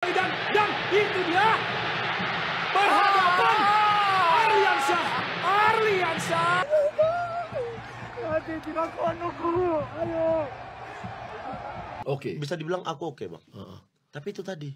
dan itu dia berhadapan Arliansyah. Nanti tidak kuanuku, ayo. Oke, bisa dibilang aku oke, Bang. Tapi itu tadi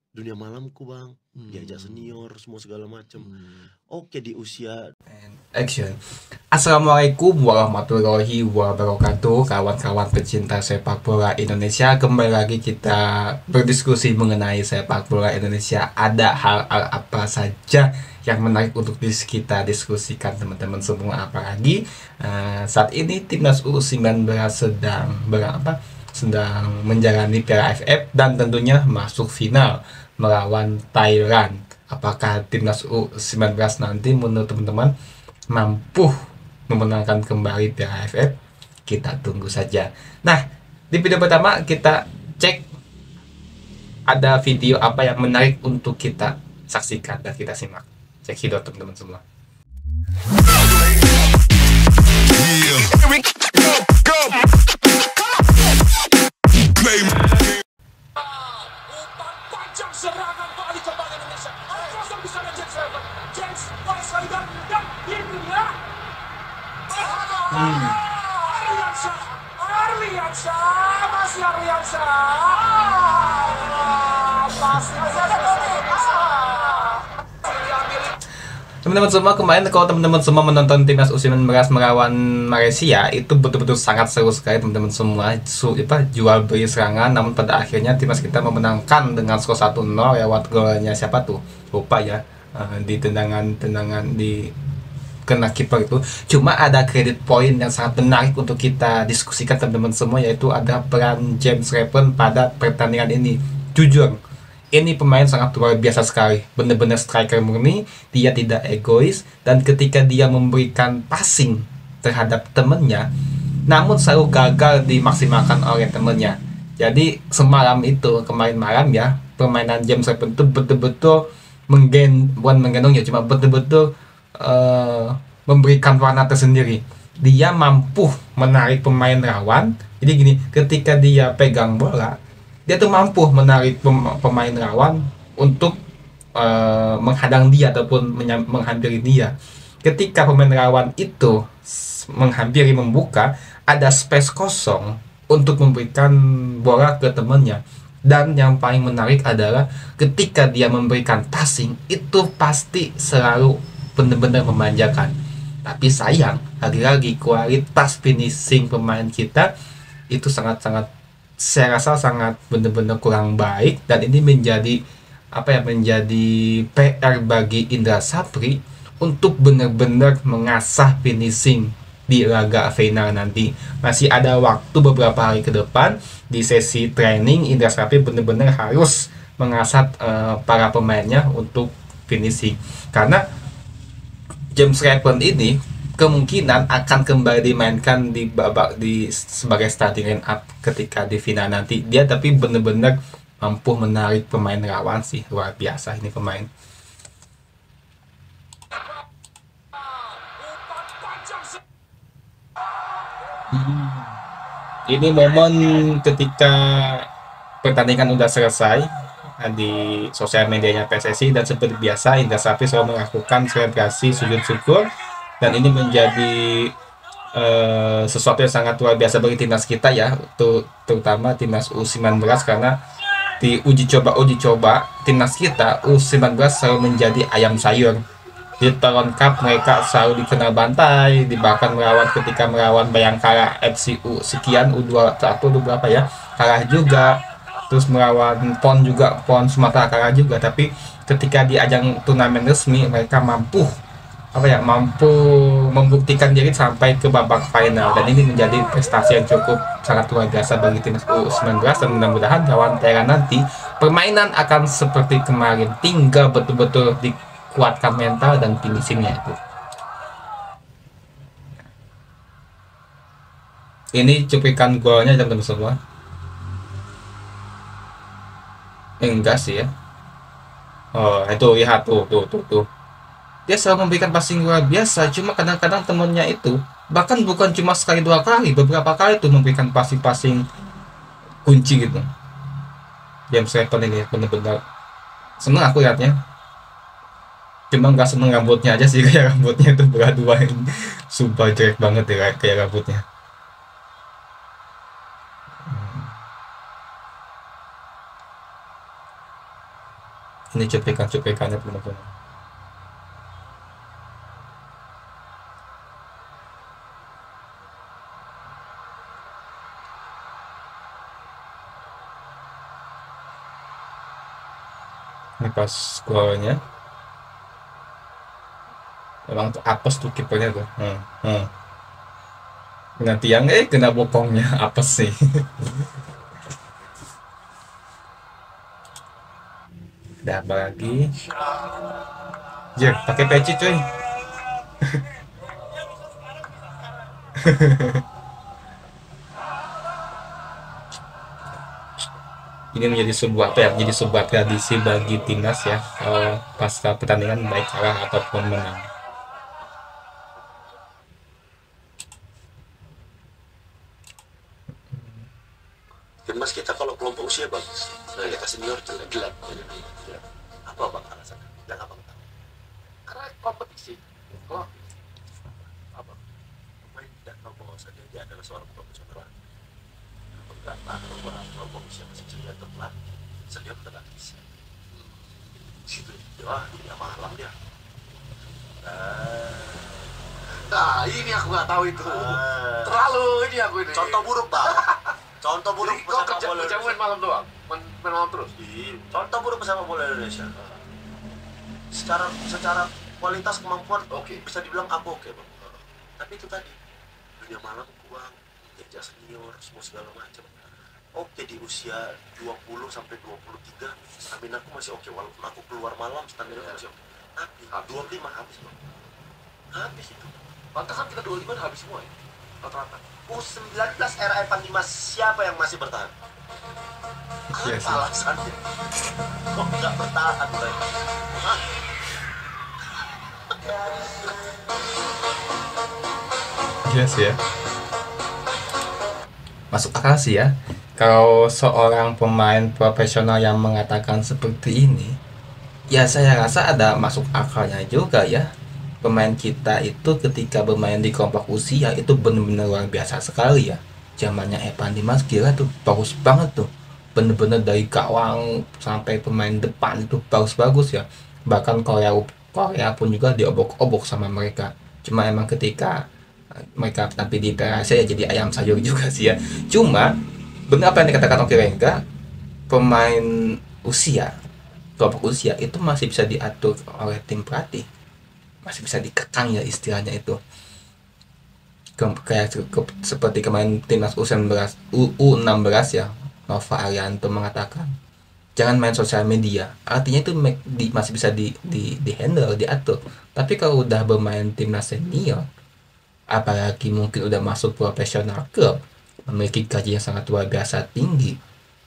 dunia malamku, Bang. Diajak senior semua segala macam. Oke, di usia action. Assalamualaikum warahmatullahi wabarakatuh, kawan-kawan pecinta sepak bola Indonesia. Kembali lagi kita berdiskusi mengenai sepak bola Indonesia. Ada hal-hal apa saja yang menarik untuk kita diskusikan, teman-teman semua. Apalagi saat ini timnas U19 sedang menjalani Piala AFF dan tentunya masuk final melawan Thailand. Apakah timnas U19 nanti menurut teman-teman mampu memenangkan kembali Piala AFF? Kita tunggu saja. Nah, di video pertama kita cek ada video apa yang menarik untuk kita saksikan dan kita simak. Cek video teman-teman semua. Serangan balik kembali Indonesia. Kosong di sana James dan itu dia Arliansyah masih Teman-teman semua, kemarin kalau teman-teman semua menonton timnas U19 melawan Malaysia, itu betul-betul sangat seru sekali teman-teman semua. Jual beli serangan, namun pada akhirnya timnas kita memenangkan dengan skor 1-0 lewat golnya siapa tuh? Lupa ya. Di tendangan di kena kiper itu. Cuma ada kredit point yang sangat menarik untuk kita diskusikan teman-teman semua, yaitu ada peran James Raven pada pertandingan ini. Jujur, ini pemain sangat luar biasa sekali, benar-benar striker murni. Dia tidak egois, dan ketika dia memberikan passing terhadap temennya, namun selalu gagal dimaksimalkan oleh temennya. Jadi semalam itu, kemarin malam ya, permainan James Raven itu betul-betul bukan menggendong ya, cuma betul-betul memberikan warna tersendiri. Dia mampu menarik pemain lawan. Jadi gini, ketika dia pegang bola, dia tuh mampu menarik pemain lawan untuk menghadang dia ataupun menghampiri dia. Ketika pemain lawan itu menghampiri, membuka, ada space kosong untuk memberikan bola ke temannya. Dan yang paling menarik adalah ketika dia memberikan passing, itu pasti selalu benar-benar memanjakan. Tapi sayang, lagi-lagi kualitas finishing pemain kita itu sangat-sangat, saya rasa sangat benar-benar kurang baik, dan ini menjadi menjadi PR bagi Indra Sapri untuk benar-benar mengasah finishing di laga final nanti. Masih ada waktu beberapa hari ke depan di sesi training. Indra Sapri benar-benar harus mengasah para pemainnya untuk finishing, karena James Raven ini kemungkinan akan kembali dimainkan sebagai starting line up ketika di final nanti. Dia tapi benar-benar mampu menarik pemain lawan sih, luar biasa ini pemain. Ini momen ketika pertandingan udah selesai di sosial medianya PSSI, dan seperti biasa Indra Sapri selalu melakukan selebrasi sujud syukur. Dan ini menjadi sesuatu yang sangat luar biasa bagi timnas kita ya, terutama timnas U19, karena di uji coba timnas kita U19 selalu menjadi ayam sayur. Di Toron Cup mereka selalu dikenal bantai, bahkan ketika melawan Bayangkara FC sekian U21 berapa ya, kalah juga. Terus melawan PON Sumatera kalah juga. Tapi ketika di ajang turnamen resmi mereka mampu membuktikan diri sampai ke babak final, dan ini menjadi prestasi yang cukup sangat luar biasa bagi timnas U19. Dan mudah-mudahan lawan Thailand nanti permainan akan seperti kemarin, tinggal betul-betul dikuatkan mental dan finishingnya itu. Ini cuplikan golnya teman-teman semua. Enggak sih ya. Oh, itu lihat tuh. Dia selalu memberikan passing luar biasa, cuma kadang-kadang temennya itu bahkan bukan cuma sekali dua kali, beberapa kali tuh memberikan passing kunci gitu. James Revan ini bener-bener seneng aku liatnya. Cuma nggak seneng rambutnya aja sih, kayak rambutnya itu berat dua ini sumpah jelek banget ya kayak rambutnya. Ini cuplikan-cuplikannya bener-bener. Ini pas golnya emang tuh apes tuh kipernya tuh. Kena tiang, kena bokongnya, apes sih. Udah apa lagi? Jer, pakai peci cuy. Ini menjadi sebuah menjadi sebuah tradisi bagi timnas ya, pasca pertandingan baik kalah ataupun menang. Timnas kita kalau kelompok usia bagus, nah kita senior jelek. Apa bang alasannya? Dan apa bang? Karena kompetisi. Kalau Apa? Pemain tidak tahu bahwasanya dia adalah seorang profesional. Tidak tahu bahwa kelompok usia masih senior telah senior telah bisa. Situ, wah dunia malam dia. nah ini aku nggak tahu itu. Terlalu ini aku ini. Contoh buruk bang. Contoh buruk Jadi kok pesepak bola kerja main malam doang, main malam terus. Iya, contoh buruk pesepak bola Indonesia. Secara kualitas kemampuan Oke. bisa dibilang aku oke bang. Tapi itu tadi dunia malam kurang, kerja senior, semua segala macam. Oke di usia 20 sampai 23 stamina aku masih oke, walaupun aku keluar malam stamina aku masih oke. Tapi 25 habis bang. Habis itu. Pantasan kita 25 udah habis semua ya. Rata-rata. U19 era Evan Dimas siapa yang masih bertahan? Iya Apa sih. alasannya? Kok nggak bertahan mereka? Hah? Yes ya. Masuk akal sih ya. Kalau seorang pemain profesional yang mengatakan seperti ini, ya saya rasa ada masuk akalnya juga ya. Pemain kita itu ketika bermain di kelompok usia itu benar-benar luar biasa sekali ya. Zamannya Evan Dimas gila tuh, bagus banget tuh. Bener-bener dari gawang sampai pemain depan itu bagus-bagus ya. Bahkan Korea pun juga diobok-obok sama mereka. Cuma emang ketika mereka tampil di Piala Asia ya jadi ayam sayur juga sih ya. Cuma benar apa yang dikatakan Oki Rengga, pemain usia kelompok usia itu masih bisa diatur oleh tim pelatih, masih bisa dikekang ya istilahnya itu. Kayak seperti kemarin timnas U16 ya, Nova Arianto mengatakan jangan main sosial media, artinya itu masih bisa di handle, diatur. Tapi kalau udah bermain timnas senior, apalagi mungkin udah masuk profesional klub, memiliki gaji yang sangat luar biasa tinggi.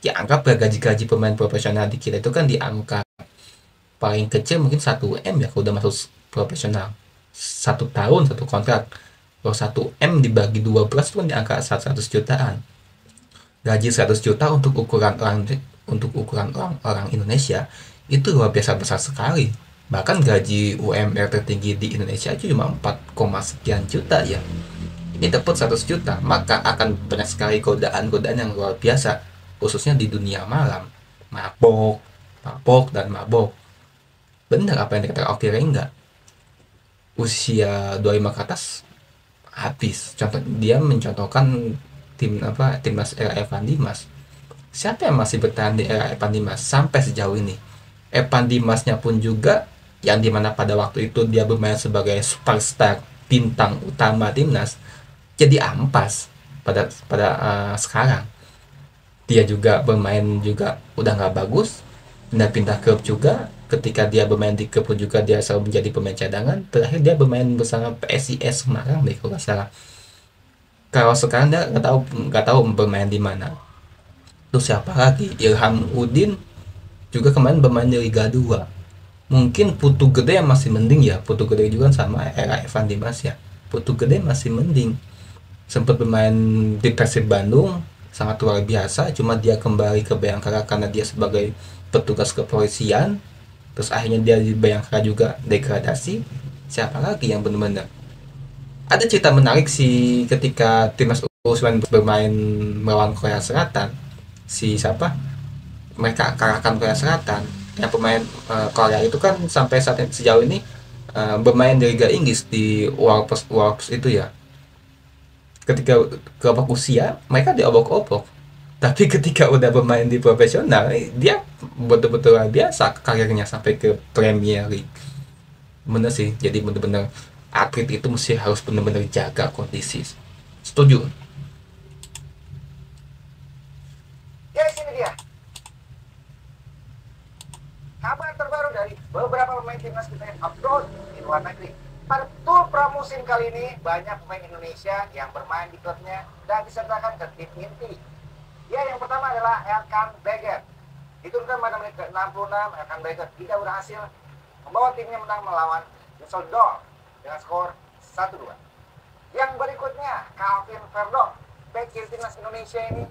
Ya anggaplah gaji pemain profesional di kita itu kan di angka paling kecil mungkin 1M ya kalau udah masuk profesional. 1 tahun 1 kontrak. Kalau 1M dibagi 12 itu kan di angka 100 jutaan. Gaji 100 juta untuk ukuran orang Indonesia itu luar biasa besar sekali. Bahkan gaji UMR tertinggi di Indonesia itu cuma 4, sekian juta ya. Ini dapat 100 juta, maka akan banyak sekali godaan-godaan yang luar biasa, khususnya di dunia malam. Mabok dan mabok. Benar apa yang dikatakan Oki Rengga. Usia 25 ke atas habis. Dia mencontohkan timnas era Evan Dimas. Siapa yang masih bertahan di era Evan Dimas sampai sejauh ini? Evan Dimasnya pun juga yang dimana pada waktu itu dia bermain sebagai superstar bintang utama timnas jadi ampas pada sekarang. Dia juga bermain juga udah nggak bagus, pindah klub juga. Ketika dia bermain di klub juga dia selalu menjadi pemain cadangan. Terakhir dia bermain bersama PSIS Semarang deh kalau nggak salah. Kalau sekarang dia nggak tahu bermain di mana. Terus siapa lagi? Ilham Udin juga kemarin bermain di Liga 2. Mungkin Putu Gede yang masih mending ya. Putu Gede juga sama era Evan Dimas ya. Putu Gede masih mending. Sempat bermain di Persib Bandung, sangat luar biasa, cuma dia kembali ke Bayangkara karena dia sebagai petugas kepolisian, terus akhirnya dia di Bayangkara juga degradasi. Siapa lagi yang benar-benar ada cerita menarik sih ketika timnas U19 bermain melawan Korea Selatan. Si siapa, mereka kalahkan Korea Selatan. Yang pemain Korea itu kan sampai saat ini, sejauh ini bermain di Liga Inggris di Wolves itu ya. Ketika kelompok usia mereka diobok-obok, tapi ketika udah bermain di profesional dia betul-betul luar biasa karirnya sampai ke Premier League. Bener sih, jadi bener-bener atlet itu mesti harus bener-bener jaga kondisi. Setuju. Ya, sini dia. Kabar terbaru dari beberapa pemain timnas kita yang abroad di luar negeri. Pada tour pramusim kali ini, banyak pemain Indonesia yang bermain di klubnya dan disertakan ke tim inti. Ya, yang pertama adalah Erkan Beger. Diturunkan pada menit ke-66, Erkan Beger tidak berhasil membawa timnya menang melawan Düsseldorf dengan skor 1-2. Yang berikutnya, Calvin Verdonk, bek kiri timnas Indonesia ini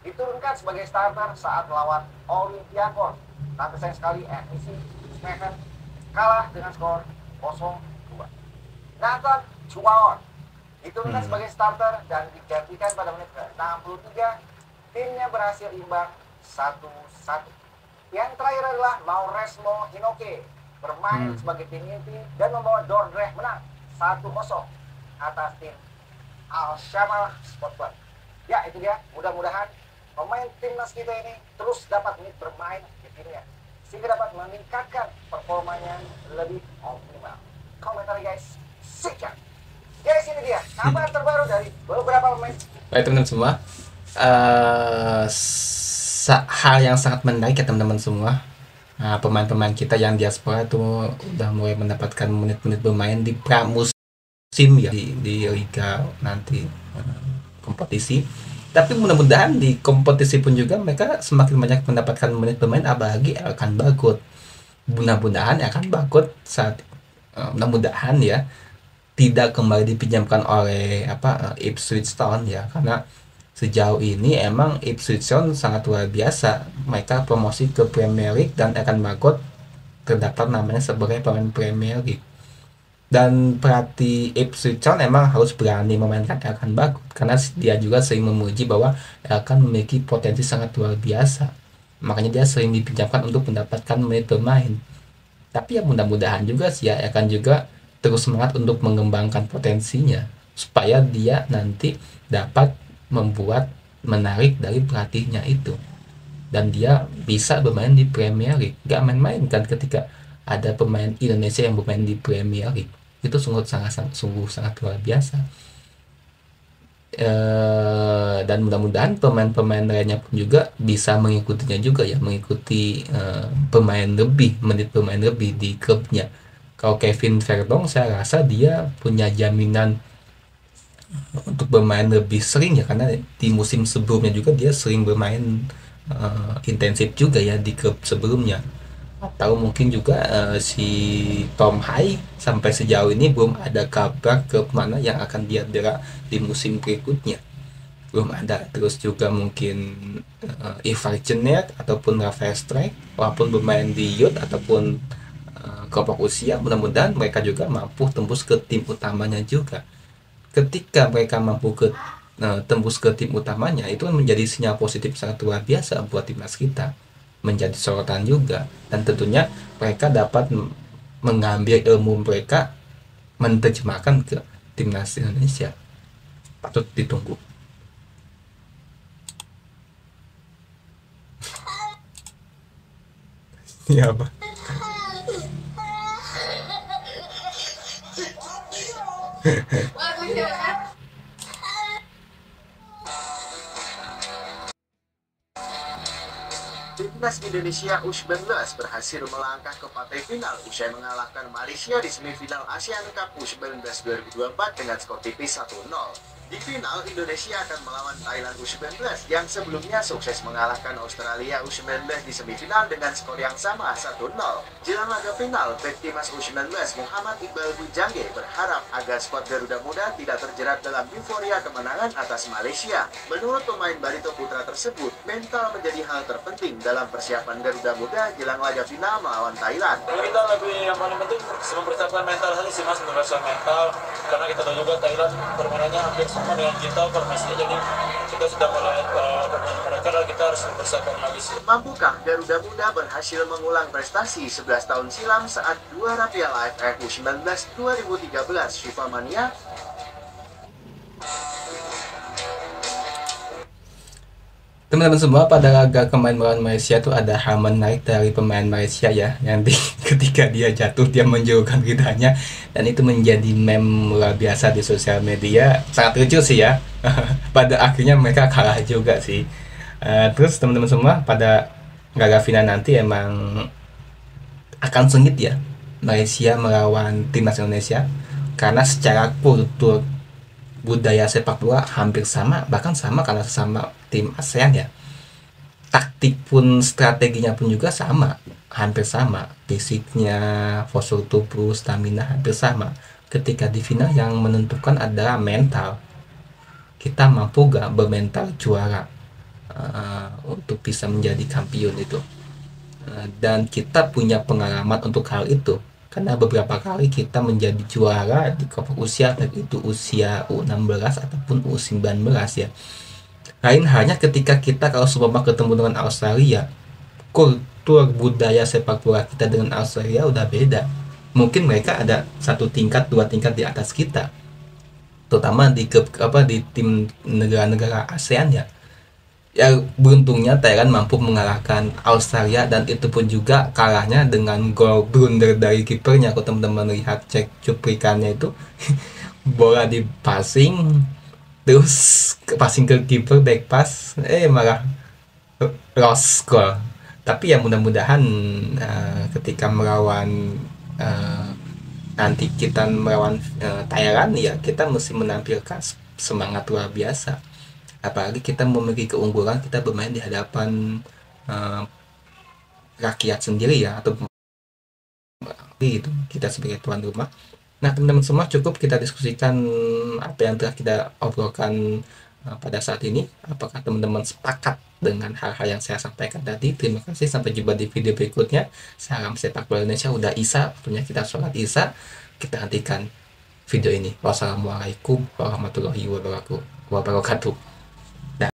diturunkan sebagai starter saat melawan Olympiakos. Tapi sayang sekali FIC Smeven kalah dengan skor 0-2. Nathan Chuaon diturunkan sebagai starter dan digantikan pada menit ke-63. Timnya berhasil imbang 1-1. Yang terakhir adalah Mauresmo Hinoke bermain sebagai tim inti dan membawa Dordrecht menang 1-0 atas tim Al-Shamal Sport Club. Ya, itu dia. Mudah-mudahan pemain timnas kita ini terus dapat bermain di timnya sehingga dapat meningkatkan performanya lebih optimal. Komentar guys, sikat. Guys, ini dia kabar terbaru dari beberapa pemain. Baik teman-teman semua, hal yang sangat menarik ya teman-teman semua. Nah, pemain-pemain kita yang diaspora itu udah mulai mendapatkan menit-menit bermain di pramusim ya, di liga nanti kompetisi. Tapi mudah-mudahan di kompetisi pun juga mereka semakin banyak mendapatkan menit bermain, apalagi akan Bagot. Mudah-mudahan akan Bagot saat mudah-mudahan ya tidak kembali dipinjamkan oleh Ipswich Town ya, karena sejauh ini emang Ipswich Town sangat luar biasa. Mereka promosi ke Premier League dan akan Bagot terdapat namanya sebagai pemain Premier League. Dan pelatih Ipswich Town emang harus berani memainkan Erkan Bagot karena dia juga sering memuji bahwa Erkan memiliki potensi sangat luar biasa. Makanya dia sering dipinjamkan untuk mendapatkan menit bermain. Tapi ya mudah-mudahan juga sih ya Erkan juga terus semangat untuk mengembangkan potensinya supaya dia nanti dapat membuat menarik dari pelatihnya itu dan dia bisa bermain di Premier League. Gak main-main kan ketika ada pemain Indonesia yang bermain di Premier League, itu sungguh sangat luar biasa. Dan mudah-mudahan pemain-pemain lainnya pun juga bisa mengikutinya juga ya, mengikuti menit bermain lebih di klubnya. Kalau Kevin Verdonk saya rasa dia punya jaminan untuk bermain lebih sering ya, karena di musim sebelumnya juga dia sering bermain intensif juga ya di klub sebelumnya. Atau mungkin juga si Tom Hai sampai sejauh ini belum ada kabar ke mana yang akan dia derek di musim berikutnya, belum ada. Terus juga mungkin Ivar Jenet ataupun Rafael Strijk walaupun bermain di youth ataupun kelompok usia, mudah-mudahan mereka juga mampu tembus ke tim utamanya juga. Ketika mereka mampu tembus ke tim utamanya, itu menjadi sinyal positif sangat luar biasa buat timnas kita, menjadi sorotan juga, dan tentunya mereka dapat mengambil ilmu mereka menerjemahkan ke timnas Indonesia. Patut ditunggu. Iya apa? Timnas Timnas Indonesia U19 berhasil melangkah ke partai final usai mengalahkan Malaysia di semifinal Asian Cup U19 2024 dengan skor tipis 1-0. Di final, Indonesia akan melawan Thailand U19 yang sebelumnya sukses mengalahkan Australia U19 di semifinal dengan skor yang sama 1-0. Jelang laga final, bek Timnas U19 Muhammad Iqbal Bujangge berharap agar skuad Garuda Muda tidak terjerat dalam euforia kemenangan atas Malaysia. Menurut pemain Barito Putra tersebut, mental menjadi hal terpenting dalam persiapan Garuda Muda jelang laga final melawan Thailand. Kita lebih yang paling penting mempersiapkan mental hari sih mas, mempersiapkan mental karena kita tahu juga Thailand permainannya hampir sama dengan kita formasinya, jadi kita sudah mulai mereka dan kita harus mempersiapkan lagi sih. Mampukah Garuda Muda berhasil mengulang prestasi 11 tahun silam saat juara Piala AFF U19 2013 FIFA Mania? Teman-teman semua, pada laga kemarin melawan Malaysia tuh ada hal menarik dari pemain Malaysia ya, yang ketika dia jatuh dia menjauhkan lidahnya, dan itu menjadi meme luar biasa di sosial media, sangat lucu sih ya. Pada akhirnya mereka kalah juga sih. Terus teman-teman semua, pada laga final nanti emang akan sengit ya Malaysia melawan Timnas Indonesia, karena secara kultur budaya sepak bola hampir sama, bahkan sama karena sesama tim ASEAN ya. Taktik pun, strateginya pun juga sama, hampir sama. Fisiknya, postur tubuh, stamina hampir sama. Ketika di final yang menentukan adalah mental. Kita mampu gak bermental juara untuk bisa menjadi kampiun itu. Dan kita punya pengalaman untuk hal itu, karena beberapa kali kita menjadi juara di kelompok usia, baik itu usia U16 ataupun U19 ya. Lain halnya ketika kita kalau seumpama ketemu dengan Australia, kultur budaya sepak bola kita dengan Australia udah beda. Mungkin mereka ada 1 tingkat 2 tingkat di atas kita, terutama di tim negara-negara ASEAN ya. Ya beruntungnya Thailand mampu mengalahkan Australia, dan itu pun juga kalahnya dengan gol blunder dari kipernya. Kalau teman-teman lihat cek cuplikannya itu bola di passing, terus passing ke kiper, back pass, malah lost goal. Tapi ya mudah-mudahan ketika melawan nanti kita melawan Thailand ya, kita mesti menampilkan semangat luar biasa. Apalagi kita memiliki keunggulan, kita bermain di hadapan rakyat sendiri ya, atau itu kita sebagai tuan rumah. Nah teman-teman semua, cukup kita diskusikan apa yang telah kita obrolkan pada saat ini. Apakah teman-teman sepakat dengan hal-hal yang saya sampaikan tadi? Terima kasih, sampai jumpa di video berikutnya. Salam sepak bola Indonesia. Udah Isya, waktunya kita sholat Isya. Kita hentikan video ini. Wassalamualaikum warahmatullahi wabarakatuh.